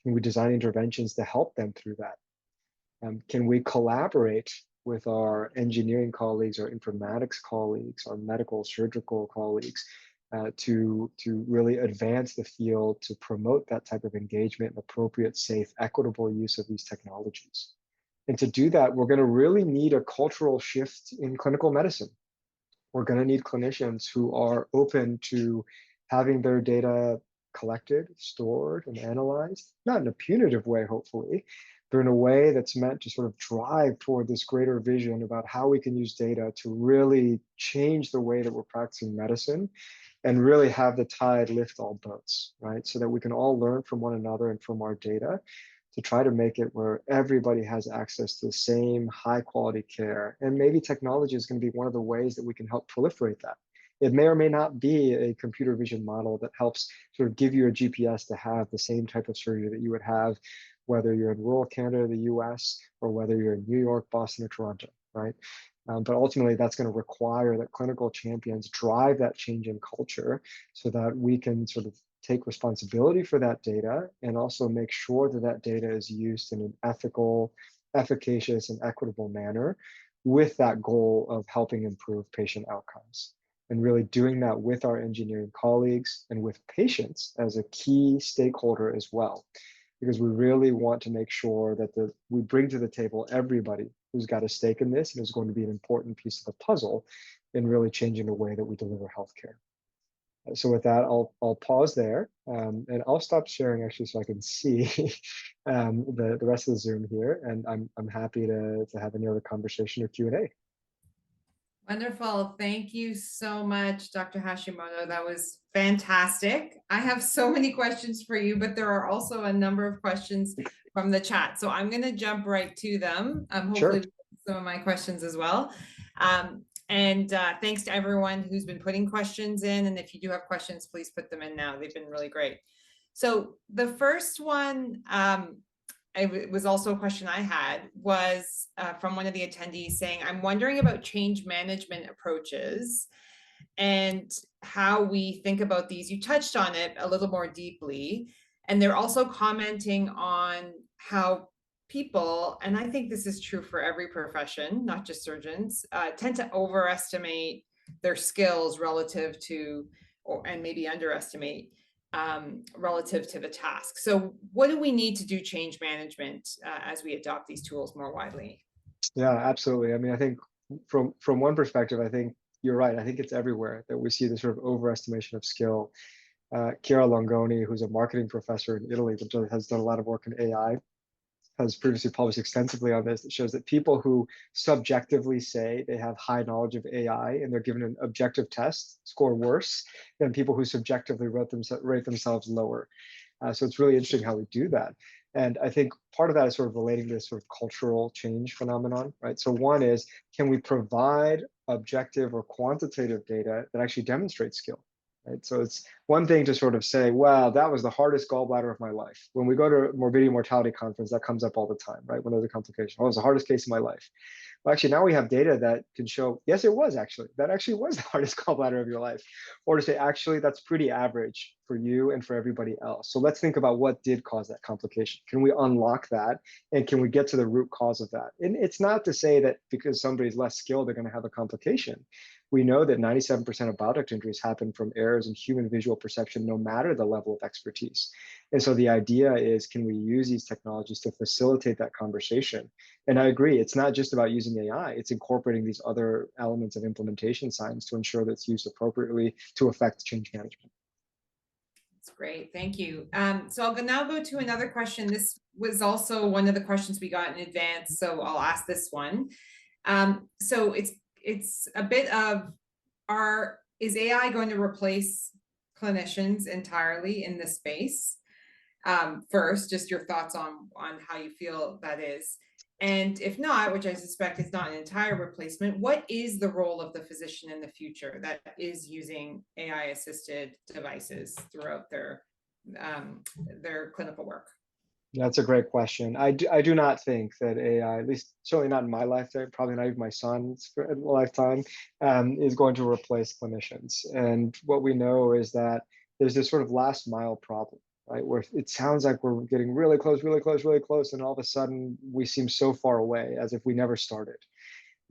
Speaker 2: Can we design interventions to help them through that? Can we collaborate with our engineering colleagues, our informatics colleagues, our medical surgical colleagues to really advance the field to promote that type of engagement and appropriate, safe, equitable use of these technologies? And to do that, we're going to really need a cultural shift in clinical medicine. We're going to need clinicians who are open to having their data collected, stored, and analyzed, not in a punitive way, hopefully, but in a way that's meant to sort of drive toward this greater vision about how we can use data to really change the way that we're practicing medicine and really have the tide lift all boats, right? So that we can all learn from one another and from our data to try to make it where everybody has access to the same high quality care. And maybe technology is going to be one of the ways that we can help proliferate that. It may or may not be a computer vision model that helps sort of give you a GPS to have the same type of surgery that you would have, whether you're in rural Canada, the US, or whether you're in New York, Boston, or Toronto, right? But ultimately, that's going to require that clinical champions drive that change in culture so that we can sort of take responsibility for that data and also make sure that that data is used in an ethical, efficacious, and equitable manner with that goal of helping improve patient outcomes. And really doing that with our engineering colleagues and with patients as a key stakeholder as well. Because we really want to make sure that we bring to the table everybody who's got a stake in this and is going to be an important piece of the puzzle in really changing the way that we deliver healthcare. So with that, I'll pause there and I'll stop sharing actually so I can see the rest of the Zoom here. And I'm happy to have any other conversation or Q&A.
Speaker 1: Wonderful. Thank you so much, Dr. Hashimoto. That was fantastic. I have so many questions for you, but there are also a number of questions from the chat. So I'm going to jump right to them. Hopefully
Speaker 2: Sure.
Speaker 1: some of my questions as well. Thanks to everyone who's been putting questions in. And if you do have questions, please put them in now. They've been really great. So the first one, it was also a question I had, was from one of the attendees saying, I'm wondering about change management approaches and how we think about these. You touched on it a little more deeply, and they're also commenting on how people, and I think this is true for every profession, not just surgeons, tend to overestimate their skills relative to, and maybe underestimate relative to the task. So what do we need to do change management as we adopt these tools more widely?
Speaker 2: Yeah, absolutely. I mean, I think from one perspective, I think you're right. I think it's everywhere that we see this sort of overestimation of skill. Chiara Longoni, who's a marketing professor in Italy, that has done a lot of work in AI, has previously published extensively on this that shows that people who subjectively say they have high knowledge of AI and they're given an objective test score worse than people who subjectively rate themselves lower. So it's really interesting how we do that. And I think part of that is sort of relating to this sort of cultural change phenomenon, right? So one is, can we provide objective or quantitative data that actually demonstrates skill? Right? So it's one thing to sort of say, wow, that was the hardest gallbladder of my life. When we go to morbidity and mortality conference, that comes up all the time, right? When there's a complication. Oh, it was the hardest case of my life. Well, actually, now we have data that can show, yes, it was actually. That actually was the hardest gallbladder of your life. Or to say, actually, that's pretty average for you and for everybody else. So let's think about what did cause that complication. Can we unlock that? And can we get to the root cause of that? And it's not to say that because somebody's less skilled, they're going to have a complication. We know that 97% of bile duct injuries happen from errors in human visual perception, no matter the level of expertise. And so the idea is, can we use these technologies to facilitate that conversation? And I agree, it's not just about using AI, it's incorporating these other elements of implementation science to ensure that it's used appropriately to affect change management.
Speaker 1: That's great, thank you. So I'll now go to another question. This was also one of the questions we got in advance, so I'll ask this one. So it's a bit of, is AI going to replace clinicians entirely in this space? First, just your thoughts on how you feel that is. And if not, which I suspect is not an entire replacement, what is the role of the physician in the future that is using AI-assisted devices throughout their clinical work?
Speaker 2: That's a great question. I do not think that AI, at least certainly not in my lifetime, probably not even my son's lifetime, is going to replace clinicians. And what we know is that there's this sort of last mile problem, right? Where it sounds like we're getting really close, really close, really close, and all of a sudden we seem so far away, as if we never started.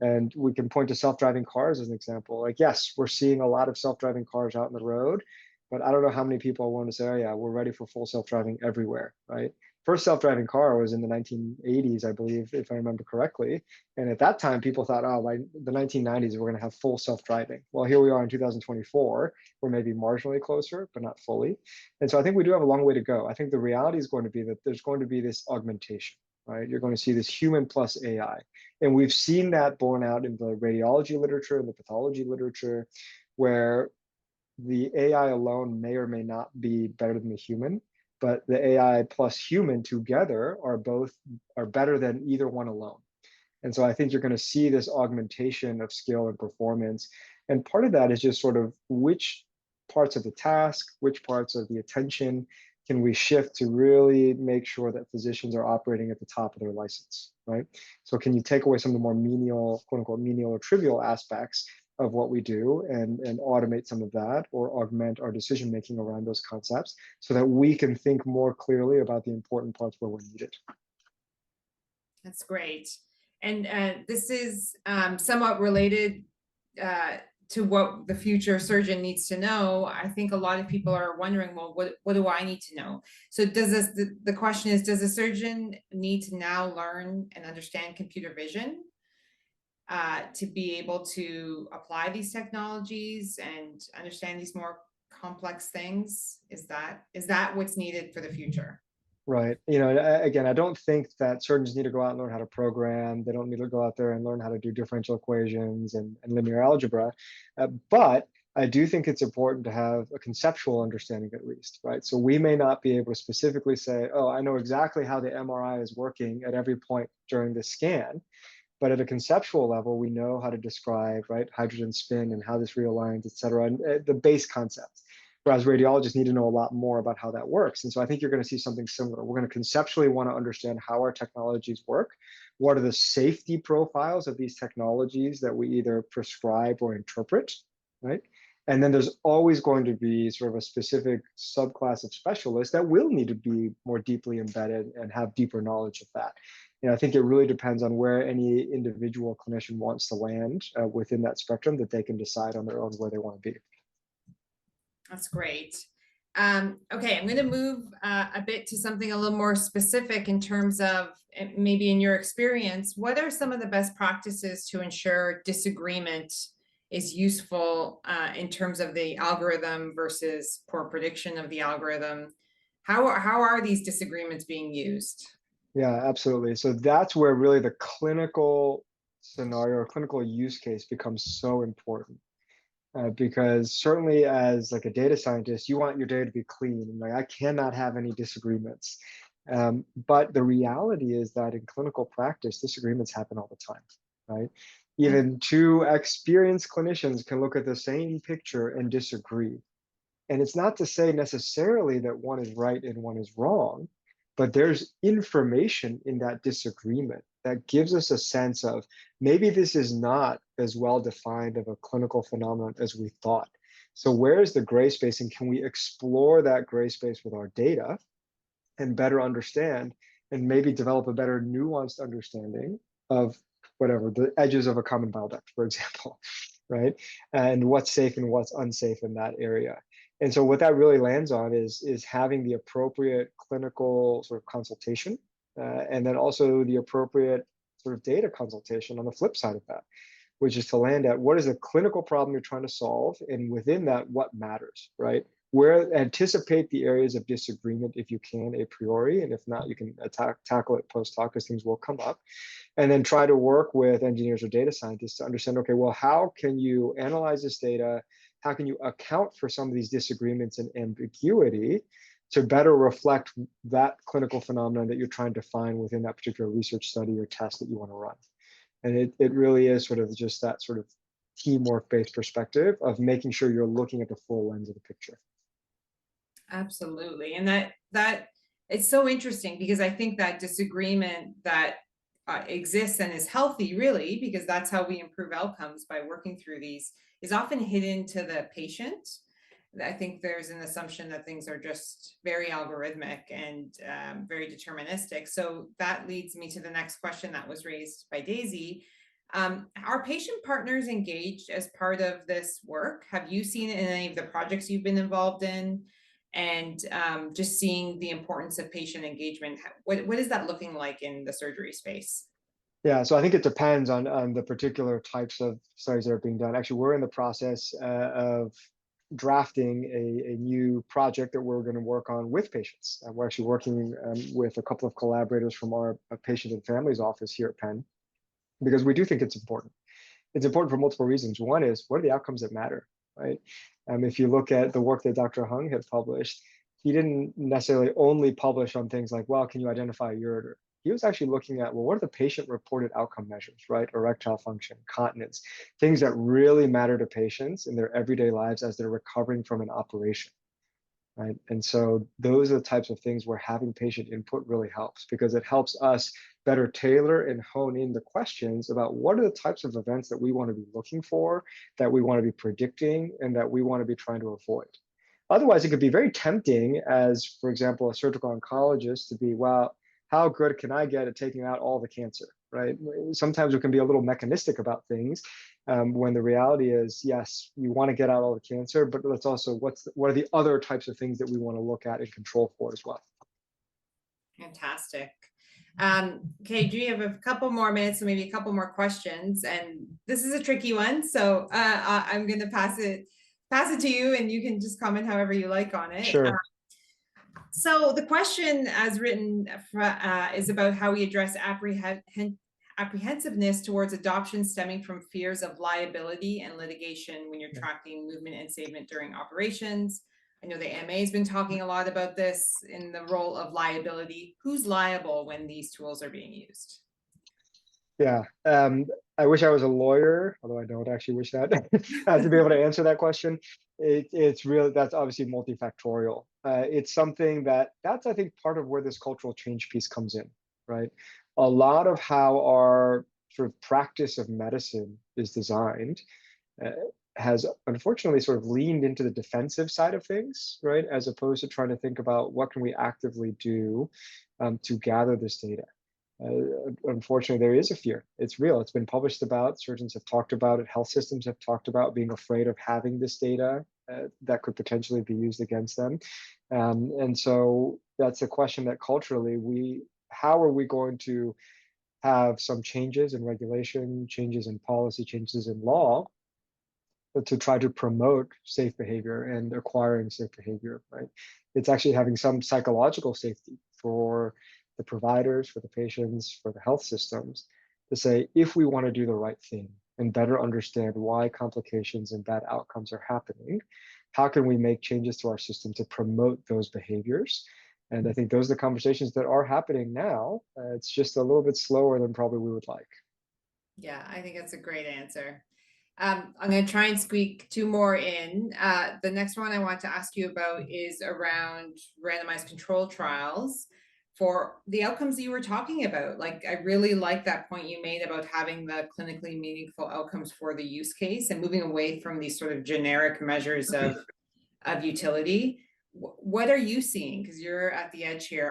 Speaker 2: And we can point to self-driving cars as an example. Like, yes, we're seeing a lot of self-driving cars out in the road, but I don't know how many people want to say, oh yeah, we're ready for full self-driving everywhere, right? First self-driving car was in the 1980s, I believe, if I remember correctly. And at that time, people thought, oh, by the 1990s, we're going to have full self-driving. Well, here we are in 2024. We're maybe marginally closer, but not fully. And so I think we do have a long way to go. I think the reality is going to be that there's going to be this augmentation, right? You're going to see this human plus AI. And we've seen that borne out in the radiology literature and the pathology literature, where the AI alone may or may not be better than the human, but the AI plus human together are better than either one alone. And so I think you're going to see this augmentation of skill and performance. And part of that is just sort of which parts of the task, which parts of the attention can we shift to really make sure that physicians are operating at the top of their license, right? So can you take away some of the more menial, quote unquote, menial or trivial aspects of what we do and automate some of that, or augment our decision making around those concepts so that we can think more clearly about the important parts where we're needed.
Speaker 1: That's great. And this is somewhat related to what the future surgeon needs to know. I think a lot of people are wondering, well, what do I need to know? So the question is, does a surgeon need to now learn and understand computer vision to be able to apply these technologies and understand these more complex things? Is that what's needed for the future?
Speaker 2: Right. You know, again, I don't think that surgeons need to go out and learn how to program. They don't need to go out there and learn how to do differential equations and linear algebra. But I do think it's important to have a conceptual understanding at least, right? So we may not be able to specifically say, oh, I know exactly how the MRI is working at every point during the scan. But at a conceptual level, we know how to describe, right, hydrogen spin and how this realigns, et cetera, and the base concepts. Whereas radiologists need to know a lot more about how that works. And so I think you're going to see something similar. We're going to conceptually want to understand how our technologies work. What are the safety profiles of these technologies that we either prescribe or interpret, right? And then there's always going to be sort of a specific subclass of specialists that will need to be more deeply embedded and have deeper knowledge of that. And I think it really depends on where any individual clinician wants to land within that spectrum, that they can decide on their own where they want to be.
Speaker 1: That's great. Okay, I'm going to move a bit to something a little more specific in terms of maybe in your experience, what are some of the best practices to ensure disagreement is useful in terms of the algorithm versus poor prediction of the algorithm? How are these disagreements being used?
Speaker 2: Yeah, absolutely. So that's where really the clinical scenario or clinical use case becomes so important. Because certainly as like a data scientist, you want your data to be clean. And like I cannot have any disagreements. But the reality is that in clinical practice, disagreements happen all the time, right? Even two experienced clinicians can look at the same picture and disagree. And it's not to say necessarily that one is right and one is wrong, but there's information in that disagreement that gives us a sense of maybe this is not as well defined of a clinical phenomenon as we thought. So where is the gray space, and can we explore that gray space with our data and better understand and maybe develop a better nuanced understanding of whatever the edges of a common bile duct, for example, right? And what's safe and what's unsafe in that area. And so what that really lands on is having the appropriate clinical sort of consultation, and then also the appropriate sort of data consultation on the flip side of that, which is to land at what is the clinical problem you're trying to solve, and within that, what matters, right? Where anticipate the areas of disagreement if you can a priori, and if not, you can tackle it post hoc because things will come up, and then try to work with engineers or data scientists to understand, okay, well, how can you analyze this data? How can you account for some of these disagreements and ambiguity to better reflect that clinical phenomenon that you're trying to find within that particular research study or test that you want to run? And it really is sort of just that sort of teamwork-based perspective of making sure you're looking at the full lens of the picture.
Speaker 1: Absolutely. And that it's so interesting because I think that disagreement that exists and is healthy really, because that's how we improve outcomes by working through these, is often hidden to the patient. I think there's an assumption that things are just very algorithmic and very deterministic. So that leads me to the next question that was raised by Daisy. Are patient partners engaged as part of this work? Have you seen it in any of the projects you've been involved in? And just seeing the importance of patient engagement, what is that looking like in the surgery space?
Speaker 2: Yeah, so I think it depends on the particular types of studies that are being done. Actually, we're in the process of drafting a new project that we're going to work on with patients. We're actually working with a couple of collaborators from our patient and families office here at Penn, because we do think it's important. It's important for multiple reasons. One is, what are the outcomes that matter, right? If you look at the work that Dr. Hung had published, he didn't necessarily only publish on things like, well, can you identify a ureter? He was actually looking at, well, what are the patient-reported outcome measures, right? Erectile function, continence, things that really matter to patients in their everyday lives as they're recovering from an operation, right? And so those are the types of things where having patient input really helps, because it helps us better tailor and hone in the questions about what are the types of events that we want to be looking for, that we want to be predicting, and that we want to be trying to avoid. Otherwise, it could be very tempting as, for example, a surgical oncologist to be, well, how good can I get at taking out all the cancer, right? Sometimes we can be a little mechanistic about things, when the reality is, yes, you want to get out all the cancer, but let's also, what are the other types of things that we want to look at and control for as well?
Speaker 1: Fantastic. Okay, do you have a couple more minutes, so maybe a couple more questions? And this is a tricky one, so I'm going to pass it to you, and you can just comment however you like on it.
Speaker 2: Sure.
Speaker 1: So the question, as written, is about how we address apprehensiveness towards adoption stemming from fears of liability and litigation when you're tracking movement and ensablement during operations. I know the AMA has been talking a lot about this in the role of liability. Who's liable when these tools are being used?
Speaker 2: Yeah, I wish I was a lawyer, although I don't actually wish that, to be able to answer that question. It's really, that's obviously multifactorial. It's something that's, I think, part of where this cultural change piece comes in, right? A lot of how our sort of practice of medicine is designed uh, has unfortunately sort of leaned into the defensive side of things, right? As opposed to trying to think about what can we actively do to gather this data. Unfortunately, there is a fear. It's real. It's been published about. Surgeons have talked about it. Health systems have talked about being afraid of having this data that could potentially be used against them. And so that's a question that culturally, how are we going to have some changes in regulation, changes in policy, changes in law to try to promote safe behavior and acquiring safe behavior, right? It's actually having some psychological safety for the providers, for the patients, for the health systems, to say, if we want to do the right thing and better understand why complications and bad outcomes are happening, how can we make changes to our system to promote those behaviors? And I think those are the conversations that are happening now. It's just a little bit slower than probably we would like.
Speaker 1: Yeah, I think that's a great answer. I'm going to try and squeak two more in. The next one I want to ask you about is around randomized control trials for the outcomes that you were talking about. Like, I really like that point you made about having the clinically meaningful outcomes for the use case and moving away from these sort of generic measures of utility. What are you seeing? Because you're at the edge here.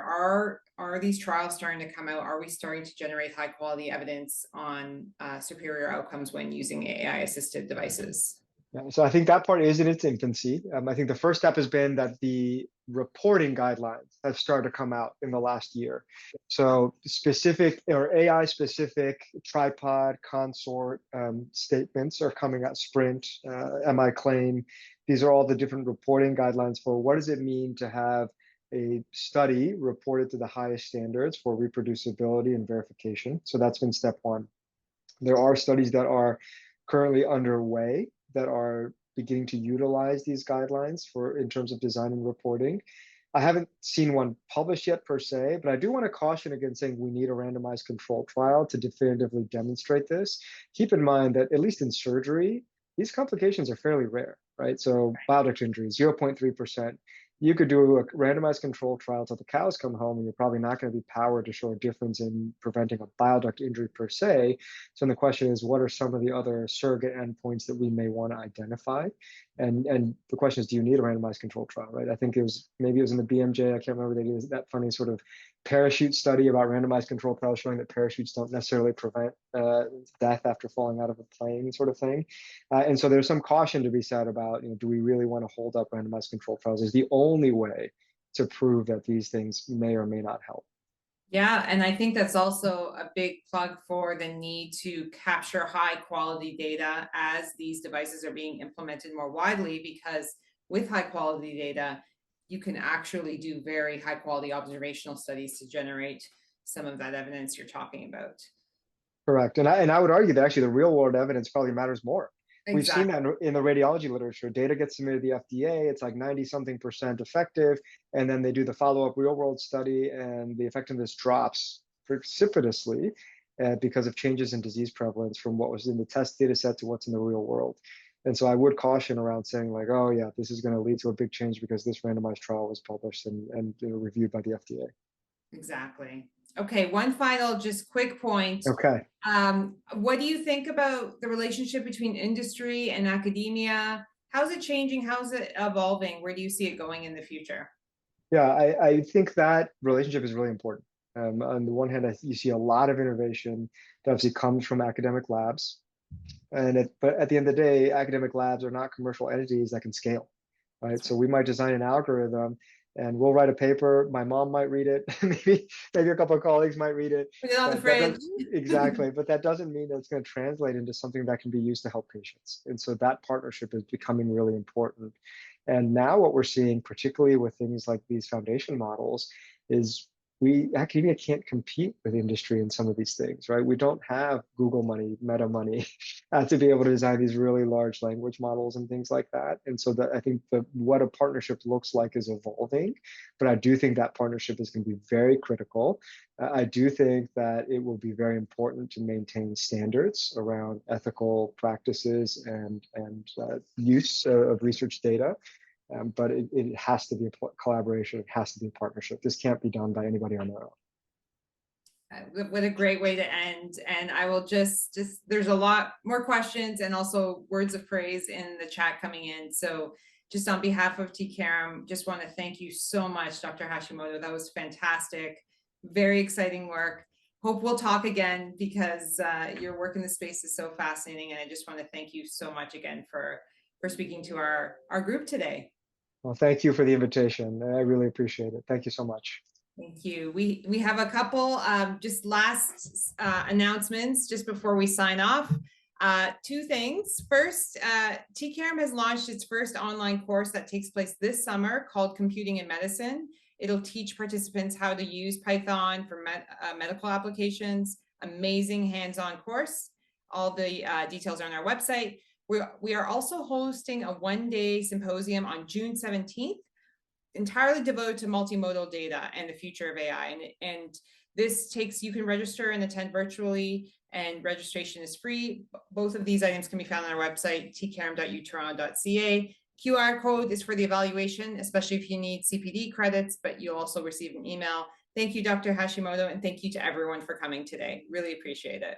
Speaker 1: Are these trials starting to come out? Are we starting to generate high quality evidence on superior outcomes when using AI assisted devices?
Speaker 2: Yeah, so I think that part is in its infancy. I think the first step has been that the reporting guidelines have started to come out in the last year. So specific or AI specific tripod consort statements are coming out. Sprint, MI claim. These are all the different reporting guidelines for what does it mean to have a study reported to the highest standards for reproducibility and verification. So that's been step one. There are studies that are currently underway that are beginning to utilize these guidelines for in terms of design and reporting. I haven't seen one published yet per se, but I do want to caution against saying we need a randomized control trial to definitively demonstrate this. Keep in mind that at least in surgery, these complications are fairly rare, right? So bile duct injury, 0.3%. You could do a randomized control trial till the cows come home, and you're probably not going to be powered to show a difference in preventing a bile duct injury per se. So then the question is, what are some of the other surrogate endpoints that we may want to identify? And the question is, do you need a randomized control trial, right? I think maybe it was in the BMJ, I can't remember, they did that funny sort of parachute study about randomized control trials showing that parachutes don't necessarily prevent death after falling out of a plane sort of thing. And so there's some caution to be said about, do we really want to hold up randomized control trials as the only way to prove that these things may or may not help?
Speaker 1: Yeah, and I think that's also a big plug for the need to capture high quality data as these devices are being implemented more widely, because with high quality data, you can actually do very high quality observational studies to generate some of that evidence you're talking about.
Speaker 2: Correct. And I would argue that actually the real world evidence probably matters more.
Speaker 1: Exactly.
Speaker 2: We've seen that in the radiology literature. Data gets submitted to the FDA, it's like 90-something% effective, and then they do the follow-up real world study and the effectiveness drops precipitously because of changes in disease prevalence from what was in the test data set to what's in the real world. And so I would caution around saying like, oh yeah, this is going to lead to a big change because this randomized trial was published and reviewed by the FDA.
Speaker 1: Exactly. Okay, one final just quick point.
Speaker 2: Okay.
Speaker 1: What do you think about the relationship between industry and academia? How's it changing? How's it evolving? Where do you see it going in the future?
Speaker 2: Yeah, I think that relationship is really important. On the one hand, you see a lot of innovation that obviously comes from academic labs. But at the end of the day, academic labs are not commercial entities that can scale, right? So we might design an algorithm and we'll write a paper. My mom might read it. maybe a couple of colleagues might read it.
Speaker 1: Put it on the fridge.
Speaker 2: Exactly. But that doesn't mean that it's going to translate into something that can be used to help patients. And so that partnership is becoming really important. And now what we're seeing, particularly with things like these foundation models, is academia can't compete with industry in some of these things, right? We don't have Google money, Meta money to be able to design these really large language models and things like that. And so I think what a partnership looks like is evolving, but I do think that partnership is going to be very critical. I do think that it will be very important to maintain standards around ethical practices and use of research data. But it has to be a collaboration. It has to be a partnership. This can't be done by anybody on their own.
Speaker 1: What a great way to end. And I will just there's a lot more questions and also words of praise in the chat coming in. So just on behalf of T-CAIREM, just want to thank you so much, Dr. Hashimoto. That was fantastic. Very exciting work. Hope we'll talk again because your work in the space is so fascinating. And I just want to thank you so much again for speaking to our group today.
Speaker 2: Well, thank you for the invitation. I really appreciate it. Thank you so much.
Speaker 1: Thank you. We have a couple just last announcements just before we sign off. Two things. First, T-CAIREM has launched its first online course that takes place this summer called Computing in Medicine. It'll teach participants how to use Python for medical applications. Amazing hands-on course. All the details are on our website. We are also hosting a one-day symposium on June 17th, entirely devoted to multimodal data and the future of AI. And this takes, you can register and attend virtually, and registration is free. Both of these items can be found on our website, tcairem.utoronto.ca. QR code is for the evaluation, especially if you need CPD credits, but you'll also receive an email. Thank you, Dr. Hashimoto, and thank you to everyone for coming today. Really appreciate it.